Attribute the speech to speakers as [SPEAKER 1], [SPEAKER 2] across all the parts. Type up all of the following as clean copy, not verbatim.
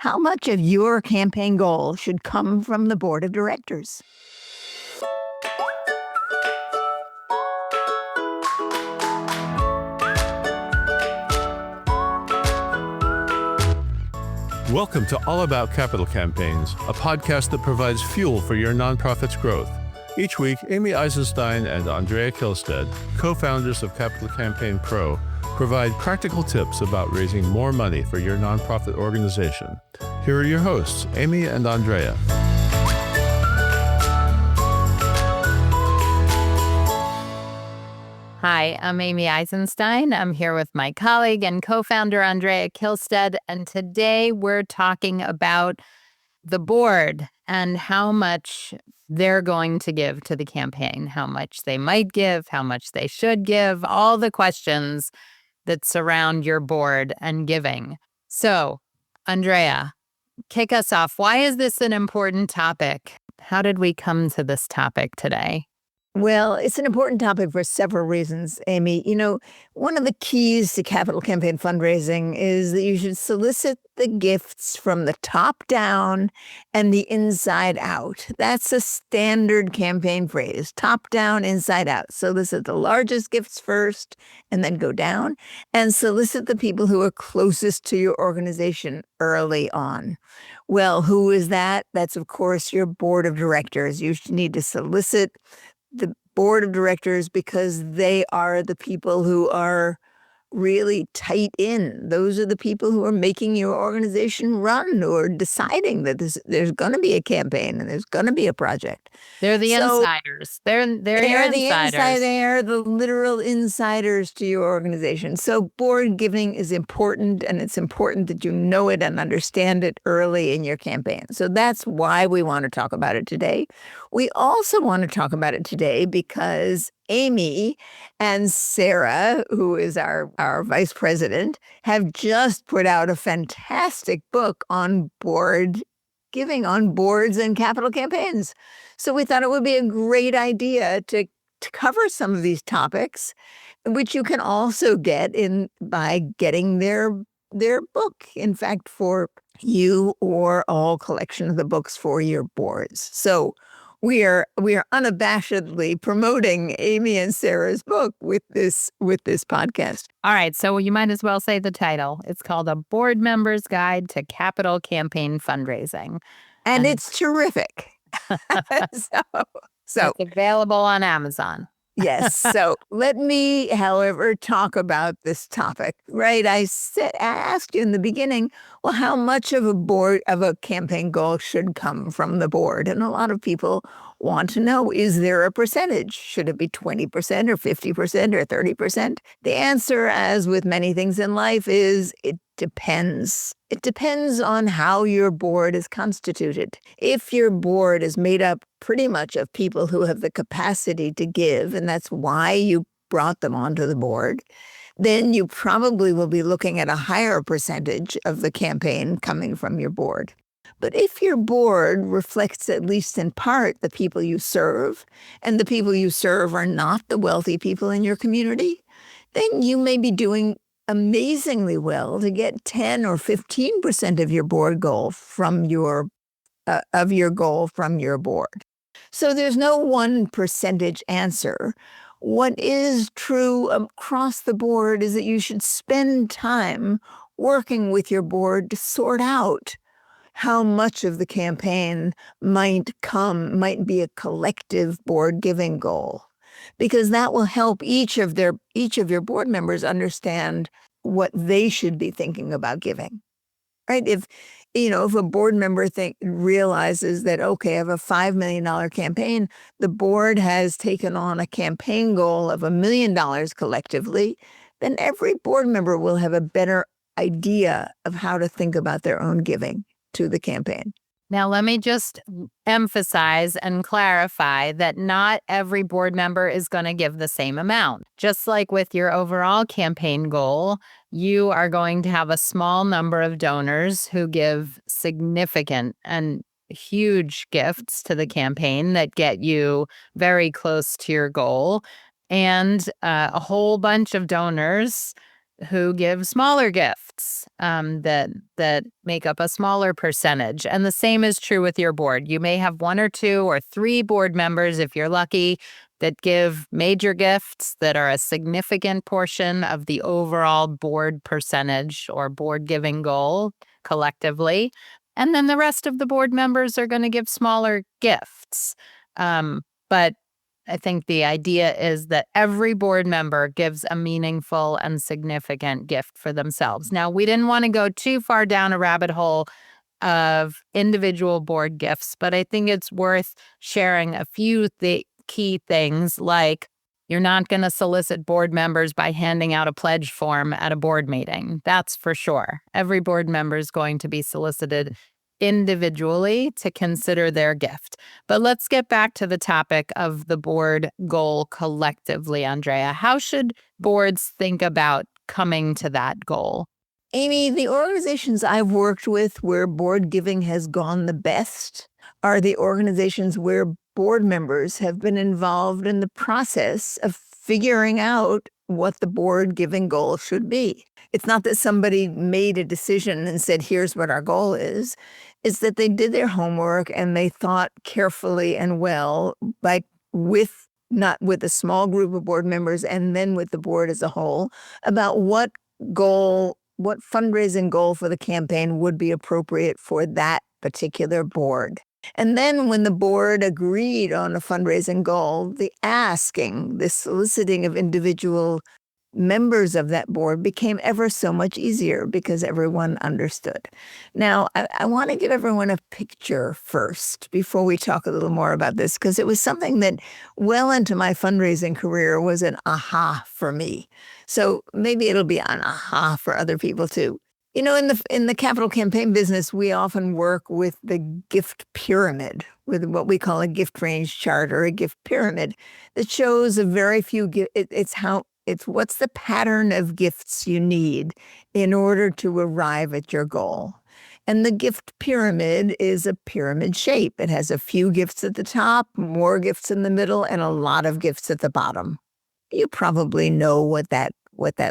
[SPEAKER 1] How much of your campaign goal should come from the board of directors?
[SPEAKER 2] Welcome to All About Capital Campaigns, a podcast that provides fuel for your nonprofit's growth. Each week, Amy Eisenstein and Andrea Kihlstedt, co-founders of Capital Campaign Pro, provide practical tips about raising more money for your nonprofit organization. Here are your hosts, Amy and Andrea.
[SPEAKER 3] Hi, I'm Amy Eisenstein. I'm here with my colleague and co-founder, Andrea Kihlstedt, and today we're talking about the board and how much they're going to give to the campaign, how much they might give, how much they should give, all the questions that surround your board and giving. So, Andrea, kick us off. Why is this an important topic? How did we come to this topic today?
[SPEAKER 1] Well, it's an important topic for several reasons, Amy. One of the keys to capital campaign fundraising is that you should solicit the gifts from the top down and the inside out. That's a standard campaign phrase, top down, inside out. Solicit the largest gifts first and then go down, and solicit the people who are closest to your organization early on. Well, who is that? That's, of course, your board of directors. You need to solicit the board of directors because they are the people who are really tight in. Those are the people who are making your organization run, who are deciding that there's going to be a campaign and there's going to be a project.
[SPEAKER 3] They're the insiders. They're your insiders.
[SPEAKER 1] They're the literal insiders to your organization. So board giving is important, and it's important that you know it and understand it early in your campaign. So that's why we want to talk about it today. We also want to talk about it today because Amy and Sarah, who is our vice president, have just put out a fantastic book on board giving, on boards and capital campaigns. So we thought it would be a great idea to cover some of these topics, which you can also get by getting their book. In fact, for you or all collection of the books for your boards. So we are unabashedly promoting Amy and Sarah's book with this podcast.
[SPEAKER 3] All right, so you might as well say the title. It's called A Board Member's Guide to Capital Campaign Fundraising.
[SPEAKER 1] And it's terrific. So
[SPEAKER 3] it's available on Amazon.
[SPEAKER 1] Yes. So let me, however, talk about this topic, right? I asked you in the beginning, well, how much of a campaign goal should come from the board? And a lot of people want to know, is there a percentage? Should it be 20% or 50% or 30%? The answer, as with many things in life, is it depends. It depends on how your board is constituted. If your board is made up pretty much of people who have the capacity to give, and that's why you brought them onto the board, then you probably will be looking at a higher percentage of the campaign coming from your board. But if your board reflects, at least in part, the people you serve, and the people you serve are not the wealthy people in your community, then you may be doing amazingly well to get 10 or 15% of your board goal from your board. So there's no one percentage answer. What is true across the board is that you should spend time working with your board to sort out how much of the campaign might be a collective board giving goal, because that will help each of your board members understand what they should be thinking about giving, right? If a board member realizes that, okay, I have a $5 million campaign, the board has taken on a campaign goal of $1 million collectively, then every board member will have a better idea of how to think about their own giving to the campaign.
[SPEAKER 3] Now, let me just emphasize and clarify that not every board member is going to give the same amount. Just like with your overall campaign goal, you are going to have a small number of donors who give significant and huge gifts to the campaign that get you very close to your goal, and a whole bunch of donors who give smaller gifts that make up a smaller percentage. And the same is true with your board. You may have 1 or 2 or 3 board members, if you're lucky, that give major gifts that are a significant portion of the overall board percentage or board giving goal collectively. And then the rest of the board members are going to give smaller gifts. But I think the idea is that every board member gives a meaningful and significant gift for themselves. Now, we didn't want to go too far down a rabbit hole of individual board gifts, but I think it's worth sharing a few key things, like you're not going to solicit board members by handing out a pledge form at a board meeting. That's for sure. Every board member is going to be solicited individually to consider their gift. But let's get back to the topic of the board goal collectively, Andrea. How should boards think about coming to that goal?
[SPEAKER 1] Amy, the organizations I've worked with where board giving has gone the best are the organizations where board members have been involved in the process of figuring out what the board giving goal should be. It's not that somebody made a decision and said, here's what our goal is. It's that they did their homework and they thought carefully and well, like not with a small group of board members and then with the board as a whole, about what fundraising goal for the campaign would be appropriate for that particular board. And then when the board agreed on a fundraising goal, the soliciting of individual members of that board became ever so much easier because everyone understood. Now, I want to give everyone a picture first before we talk a little more about this, because it was something that well into my fundraising career was an aha for me. So maybe it'll be an aha for other people too. You know, in the capital campaign business, we often work with the gift pyramid, with what we call a gift range chart or a gift pyramid that shows a very few It's what's the pattern of gifts you need in order to arrive at your goal. And the gift pyramid is a pyramid shape. It has a few gifts at the top, more gifts in the middle, and a lot of gifts at the bottom. You probably know what that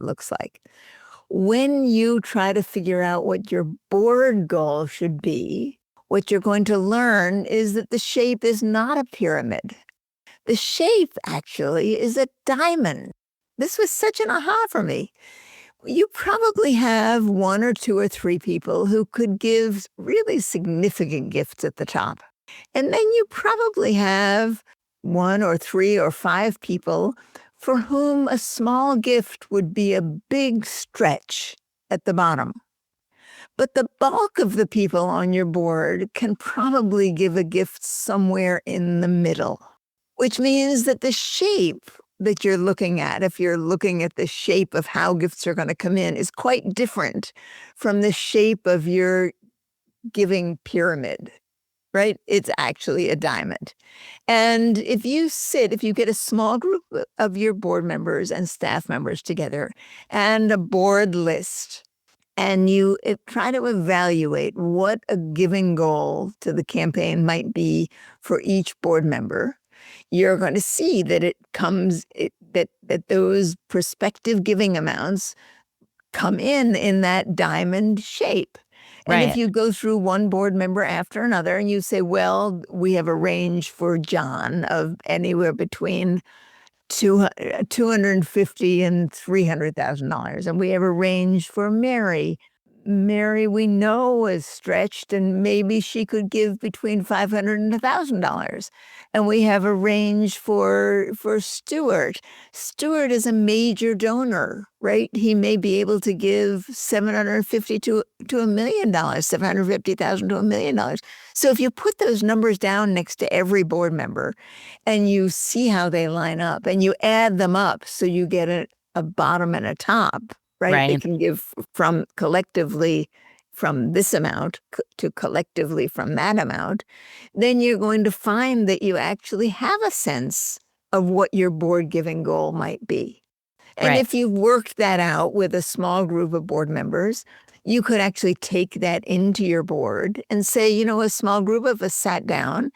[SPEAKER 1] looks like. When you try to figure out what your board goal should be, what you're going to learn is that the shape is not a pyramid. The shape actually is a diamond. This was such an aha for me. You probably have 1 or 2 or 3 people who could give really significant gifts at the top. And then you probably have 1 or 3 or 5 people for whom a small gift would be a big stretch at the bottom. But the bulk of the people on your board can probably give a gift somewhere in the middle, which means that the shape that you're looking at, if you're looking at the shape of how gifts are going to come in, is quite different from the shape of your giving pyramid, right? It's actually a diamond. And if you get a small group of your board members and staff members together and a board list, and you try to evaluate what a giving goal to the campaign might be for each board member, you're going to see that that those prospective giving amounts come in that diamond shape. And
[SPEAKER 3] Right.
[SPEAKER 1] if you go through one board member after another and you say, well, we have a range for John of anywhere between $250,000 and $300,000. And we have a range for Mary. Mary, we know, is stretched, and maybe she could give between $500 and $1,000. And we have a range for Stuart. Stuart is a major donor, right? He may be able to give $750,000 to $1 million, $750,000 to $1 million. So if you put those numbers down next to every board member, and you see how they line up, and you add them up, so you get a bottom and a top. Right? They can give from collectively from this amount to collectively from that amount. Then you're going to find that you actually have a sense of what your board giving goal might be. And
[SPEAKER 3] Right.
[SPEAKER 1] if you've worked that out with a small group of board members, you could actually take that into your board and say, you know, a small group of us sat down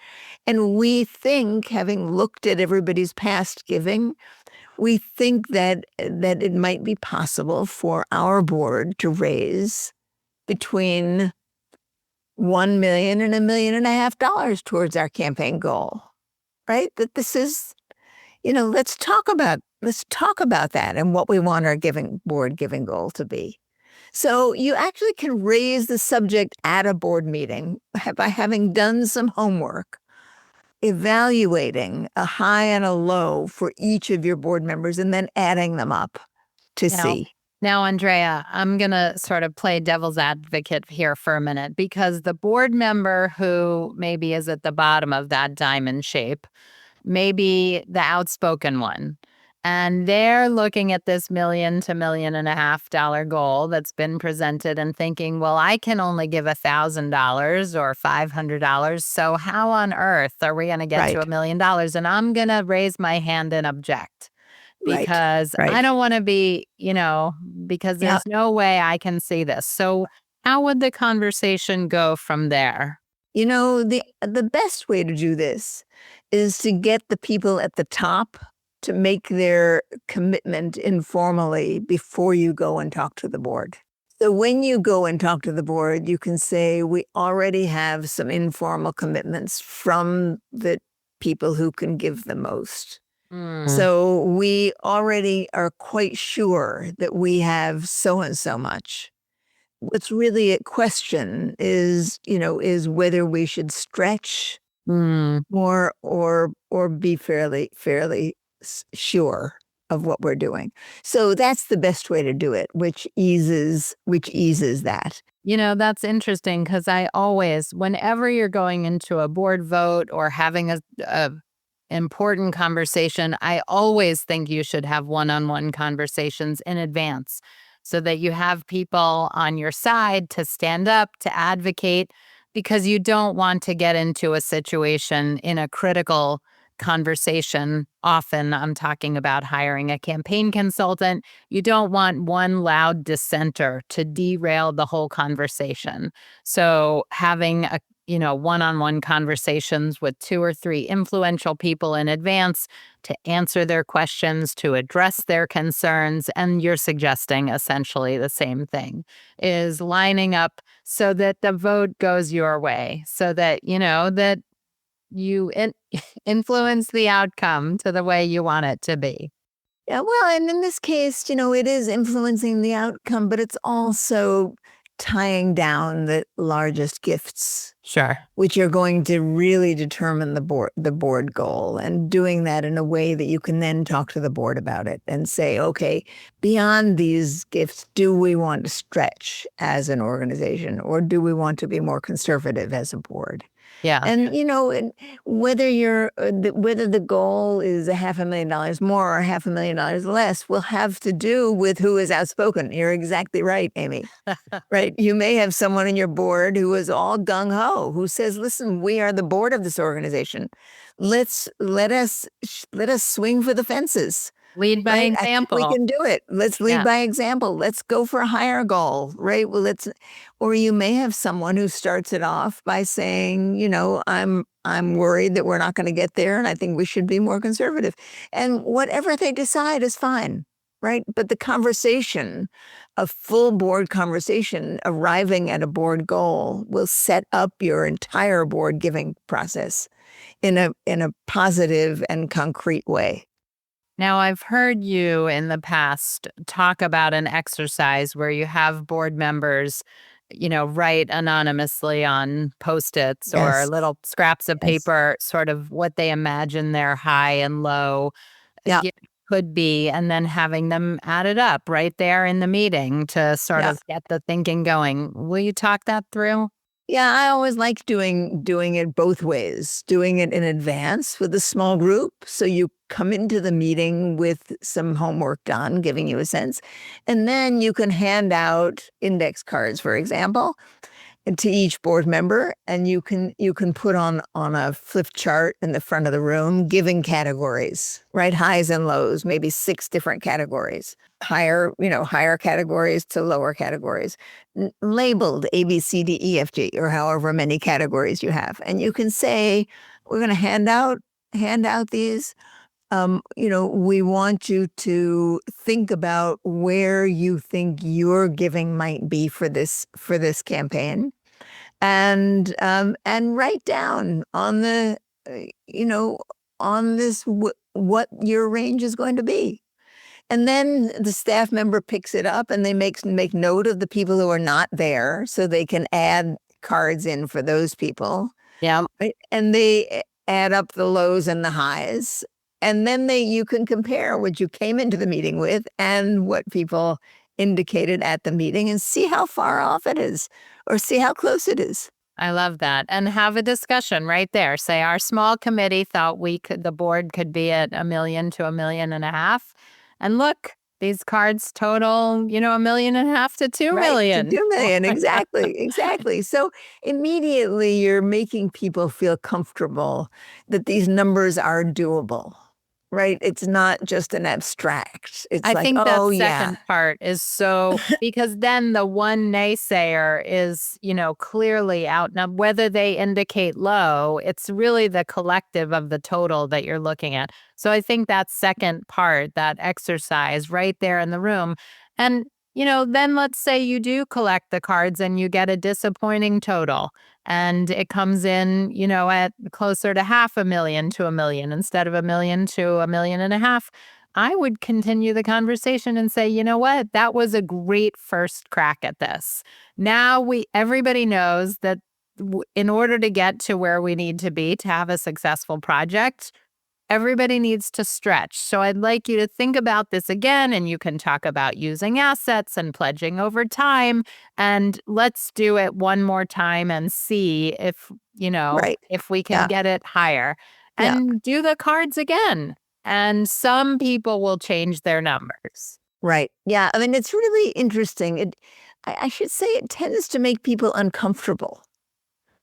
[SPEAKER 1] and we think, having looked at everybody's past giving, we think that it might be possible for our board to raise between $1 million and $1.5 million towards our campaign goal, right? That this is, let's talk about that and what we want our board giving goal to be. So you actually can raise the subject at a board meeting by having done some homework, evaluating a high and a low for each of your board members, and then adding them up to see.
[SPEAKER 3] Now, Andrea, I'm going to sort of play devil's advocate here for a minute, because the board member who maybe is at the bottom of that diamond shape, maybe the outspoken one, and they're looking at this $1 million to $1.5 million goal that's been presented and thinking, well, I can only give $1,000 or $500. So how on earth are we going to get to $1 million? And I'm going to raise my hand and object. Because I don't want to be, because there's no way I can see this. So how would the conversation go from there?
[SPEAKER 1] The best way to do this is to get the people at the top to make their commitment informally before you go and talk to the board. So when you go and talk to the board, you can say, we already have some informal commitments from the people who can give the most. So we already are quite sure that we have so and so much. What's really at question is whether we should stretch more or be fairly sure of what we're doing. So that's the best way to do it, which eases that.
[SPEAKER 3] That's interesting, because I always, whenever you're going into a board vote or having a important conversation, I always think you should have one-on-one conversations in advance so that you have people on your side to stand up, to advocate, because you don't want to get into a situation in a critical conversation. Often I'm talking about hiring a campaign consultant. You don't want one loud dissenter to derail the whole conversation. So having one-on-one conversations with 2 or 3 influential people in advance to answer their questions, to address their concerns. And you're suggesting essentially the same thing, is lining up so that the vote goes your way, so that, that you influence the outcome to the way you want it to be.
[SPEAKER 1] Yeah, well, and in this case, it is influencing the outcome, but it's also tying down the largest gifts.
[SPEAKER 3] Sure.
[SPEAKER 1] Which are going to really determine the board goal, and doing that in a way that you can then talk to the board about it and say, okay, beyond these gifts, do we want to stretch as an organization, or do we want to be more conservative as a board?
[SPEAKER 3] Yeah.
[SPEAKER 1] And, whether the goal is $500,000 more or $500,000 less will have to do with who is outspoken. You're exactly right, Amy. Right? You may have someone in your board who is all gung-ho, who says, listen, we are the board of this organization. Let us swing for the fences.
[SPEAKER 3] Lead by example.
[SPEAKER 1] We can do it. Let's lead by example. Let's go for a higher goal, right? Well, or you may have someone who starts it off by saying, I'm worried that we're not going to get there, and I think we should be more conservative. And whatever they decide is fine, right? But the conversation, a full board conversation, arriving at a board goal, will set up your entire board giving process in a positive and concrete way.
[SPEAKER 3] Now, I've heard you in the past talk about an exercise where you have board members, write anonymously on Post-its or little scraps of paper, sort of what they imagine their high and low could be, and then having them add it up right there in the meeting to sort of get the thinking going. Will you talk that through?
[SPEAKER 1] Yeah, I always like doing it both ways, doing it in advance with a small group. So you come into the meeting with some homework done, giving you a sense. And then you can hand out index cards, for example, to each board member. And you can put on a flip chart in the front of the room, giving categories, right? Highs and lows, maybe 6 different categories. Higher categories to lower categories, labeled A, B, C, D, E, F, G, or however many categories you have. And you can say, we're going to hand out these we want you to think about where you think your giving might be for this campaign, and write down on the on this what your range is going to be. And then the staff member picks it up and they make note of the people who are not there so they can add cards in for those people.
[SPEAKER 3] Yeah.
[SPEAKER 1] Right? And they add up the lows and the highs. And then you can compare what you came into the meeting with and what people indicated at the meeting and see how far off it is or see how close it is.
[SPEAKER 3] I love that. And have a discussion right there. Say our small committee thought the board could be at $1 million to $1.5 million. And look, these cards total, $1.5 million to $2 million.
[SPEAKER 1] To 2 million. Exactly. So immediately you're making people feel comfortable that these numbers are doable. Right? It's not just an abstract. It's
[SPEAKER 3] I
[SPEAKER 1] like,
[SPEAKER 3] think that
[SPEAKER 1] oh,
[SPEAKER 3] second part is so because then the one naysayer is, clearly out. Now, whether they indicate low, it's really the collective of the total that you're looking at. So I think that second part, that exercise right there in the room. And, then let's say you do collect the cards and you get a disappointing total and it comes in, at closer to $500,000 to $1 million instead of $1 million to $1.5 million. I would continue the conversation and say, you know what? That was a great first crack at this. Now everybody knows that in order to get to where we need to be to have a successful project, everybody needs to stretch. So I'd like you to think about this again, and you can talk about using assets and pledging over time. And let's do it one more time and see if,
[SPEAKER 1] right.
[SPEAKER 3] if we can get it higher. And do the cards again. And some people will change their numbers.
[SPEAKER 1] Right. Yeah. I mean, it's really interesting. I should say it tends to make people uncomfortable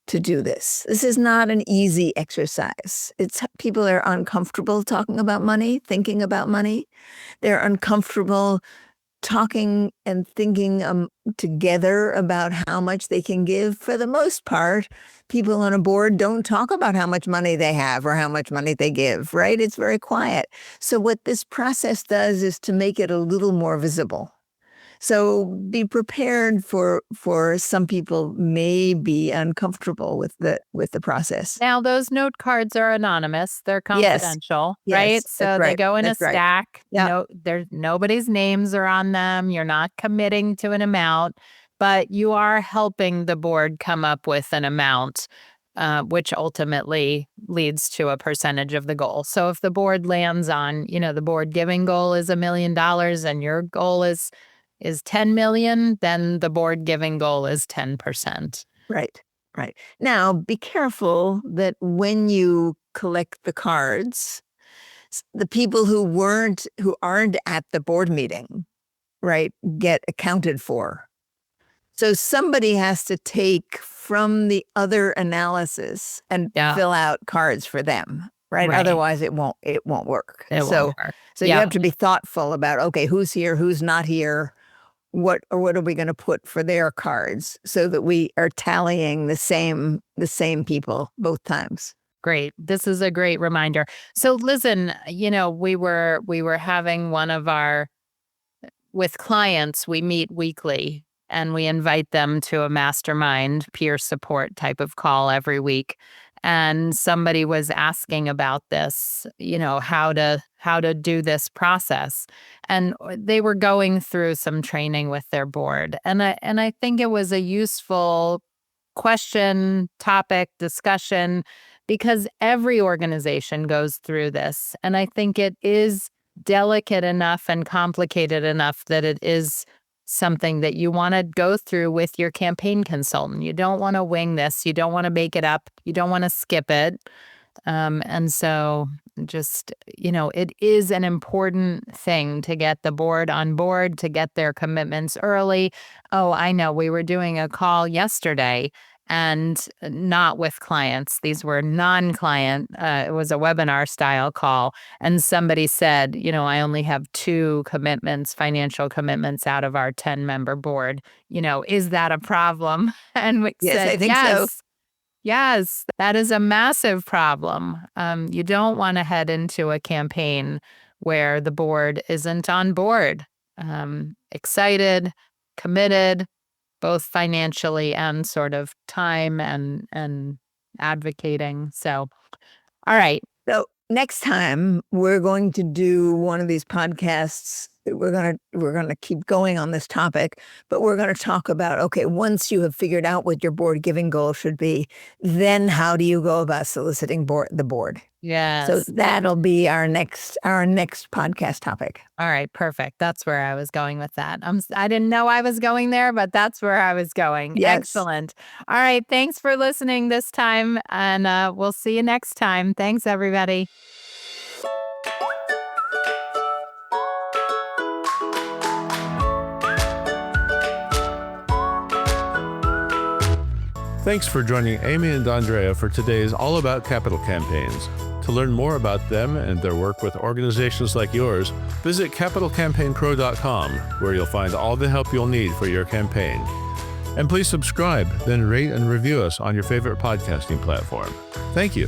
[SPEAKER 1] to do this. This is not an easy exercise. People are uncomfortable talking about money, thinking about money. They're uncomfortable talking and thinking together about how much they can give. For the most part, people on a board don't talk about how much money they have or how much money they give, right? It's very quiet. So what this process does is to make it a little more visible. So be prepared for some people may be uncomfortable with the process.
[SPEAKER 3] Now, those note cards are anonymous. They're confidential,
[SPEAKER 1] Yes,
[SPEAKER 3] right?
[SPEAKER 1] that's
[SPEAKER 3] So
[SPEAKER 1] right.
[SPEAKER 3] they go in
[SPEAKER 1] That's
[SPEAKER 3] a
[SPEAKER 1] right.
[SPEAKER 3] stack.
[SPEAKER 1] Yeah.
[SPEAKER 3] There's nobody's names are on them. You're not committing to an amount, but you are helping the board come up with an amount, which ultimately leads to a percentage of the goal. So if the board lands on, the board giving goal is $1 million and your goal is 10 million, then the board giving goal is 10%.
[SPEAKER 1] Right. Now, be careful that when you collect the cards, the people who aren't at the board meeting, right, get accounted for. So somebody has to take from the other analysis and fill out cards for them, right? Otherwise, it won't work.
[SPEAKER 3] It won't work.
[SPEAKER 1] So you have to be thoughtful about, okay, who's here, who's not here. What are we going to put for their cards so that we are tallying the same people both times?
[SPEAKER 3] Great. This is a great reminder. So listen, we were having one of our with clients, we meet weekly and we invite them to a mastermind peer support type of call every week. And somebody was asking about this, how to do this process. And they were going through some training with their board. And I think it was a useful question, topic, discussion, because every organization goes through this. And I think it is delicate enough and complicated enough that it is something that you want to go through with your campaign consultant. You don't want to wing this. You don't want to make it up. You don't want to skip it. And so just, it is an important thing to get the board on board, to get their commitments early. Oh, I know. We were doing a call yesterday and not with clients. These were non-client. It was a webinar style call. And somebody said, I only have 2 commitments, financial commitments out of our 10-member board. Is that a problem? And we
[SPEAKER 1] Yes,
[SPEAKER 3] said,
[SPEAKER 1] I think
[SPEAKER 3] yes.
[SPEAKER 1] so.
[SPEAKER 3] Yes, that is a massive problem. You don't want to head into a campaign where the board isn't on board, excited, committed, both financially and sort of time and advocating. So, all right.
[SPEAKER 1] So next time we're going to do one of these podcasts. We're gonna keep going on this topic, but we're gonna talk about, okay, once you have figured out what your board giving goal should be, then how do you go about soliciting the board?
[SPEAKER 3] Yes.
[SPEAKER 1] So that'll be our next podcast topic.
[SPEAKER 3] All right, perfect. That's where I was going with that. I didn't know I was going there, but that's where I was going.
[SPEAKER 1] Yes.
[SPEAKER 3] Excellent. All right, thanks for listening this time, and we'll see you next time. Thanks, everybody.
[SPEAKER 2] Thanks for joining Amy and Andrea for today's All About Capital Campaigns. To learn more about them and their work with organizations like yours, visit capitalcampaignpro.com, where you'll find all the help you'll need for your campaign. And please subscribe, then rate and review us on your favorite podcasting platform. Thank you.